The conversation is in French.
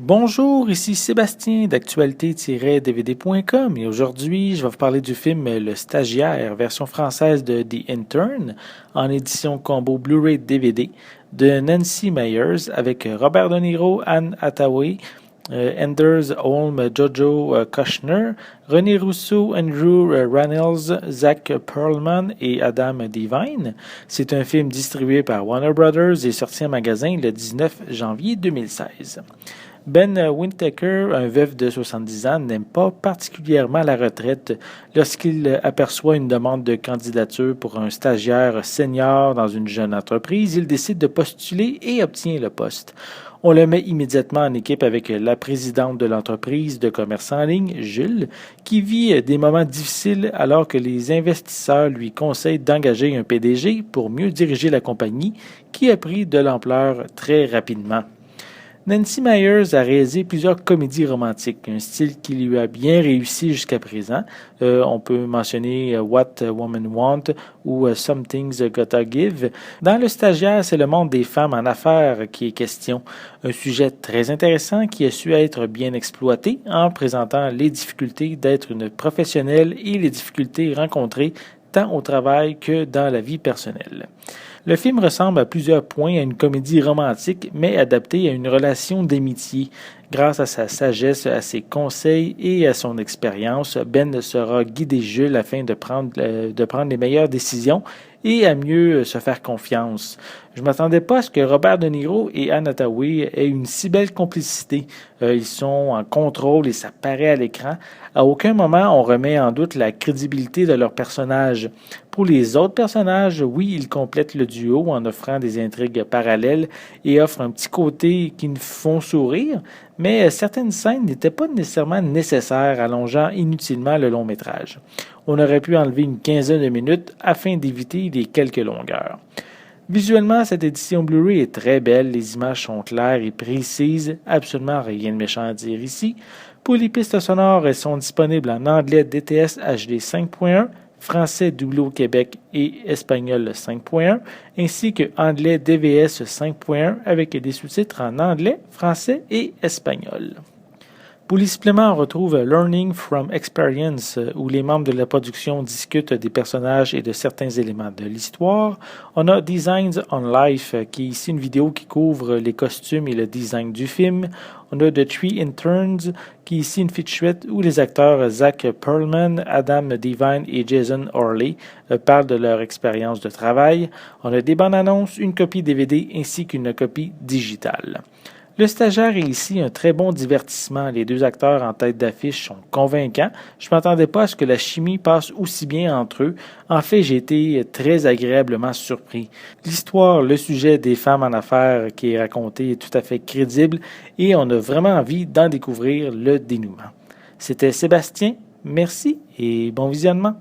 Bonjour, ici Sébastien d'actualité-dvd.com et aujourd'hui, je vais vous parler du film Le Stagiaire, version française de The Intern, en édition combo Blu-ray DVD, de Nancy Meyers avec Robert De Niro, Anne Hathaway, Anders Holm, Jojo Kushner, René Rousseau, Andrew Rannells, Zach Perlman et Adam Devine. C'est un film distribué par Warner Brothers et sorti en magasin le 19 janvier 2016. Ben Whittaker, un veuf de 70 ans, n'aime pas particulièrement la retraite lorsqu'il aperçoit une demande de candidature pour un stagiaire senior dans une jeune entreprise. Il décide de postuler et obtient le poste. On le met immédiatement en équipe avec la présidente de l'entreprise de commerce en ligne, Jules, qui vit des moments difficiles alors que les investisseurs lui conseillent d'engager un PDG pour mieux diriger la compagnie qui a pris de l'ampleur très rapidement. Nancy Meyers a réalisé plusieurs comédies romantiques, un style qui lui a bien réussi jusqu'à présent. On peut mentionner What Women Want ou Some Things Gotta Give. Dans Le Stagiaire, c'est le monde des femmes en affaires qui est question. Un sujet très intéressant qui a su être bien exploité en présentant les difficultés d'être une professionnelle et les difficultés rencontrées tant au travail que dans la vie personnelle. Le film ressemble à plusieurs points à une comédie romantique, mais adaptée à une relation d'amitié. Grâce à sa sagesse, à ses conseils et à son expérience, Ben saura guider Jules afin de prendre les meilleures décisions et à mieux se faire confiance. Je m'attendais pas à ce que Robert De Niro et Anne Hathaway aient une si belle complicité. Ils sont en contrôle et ça paraît à l'écran. À aucun moment on remet en doute la crédibilité de leurs personnages. Pour les autres personnages, oui, ils complètent le duo en offrant des intrigues parallèles et offrent un petit côté qui nous font sourire, mais certaines scènes n'étaient pas nécessairement nécessaires, allongeant inutilement le long métrage. On aurait pu enlever une quinzaine de minutes afin d'éviter les quelques longueurs. Visuellement, cette édition Blu-ray est très belle, les images sont claires et précises, absolument rien de méchant à dire ici. Pour les pistes sonores, elles sont disponibles en anglais DTS HD 5.1, français doublé au Québec et espagnol 5.1, ainsi que anglais DVS 5.1 avec des sous-titres en anglais, français et espagnol. Pour les suppléments, on retrouve Learning from Experience, où les membres de la production discutent des personnages et de certains éléments de l'histoire. On a Designs on Life, qui est ici une vidéo qui couvre les costumes et le design du film. On a The Three Interns, qui est ici une featurette où les acteurs Zach Perlman, Adam Devine et Jason Orley parlent de leur expérience de travail. On a des bandes annonces, une copie DVD ainsi qu'une copie digitale. Le Stagiaire est ici un très bon divertissement. Les deux acteurs en tête d'affiche sont convaincants. Je ne m'attendais pas à ce que la chimie passe aussi bien entre eux. En fait, j'ai été très agréablement surpris. L'histoire, le sujet des femmes en affaires qui est raconté est tout à fait crédible et on a vraiment envie d'en découvrir le dénouement. C'était Sébastien. Merci et bon visionnement.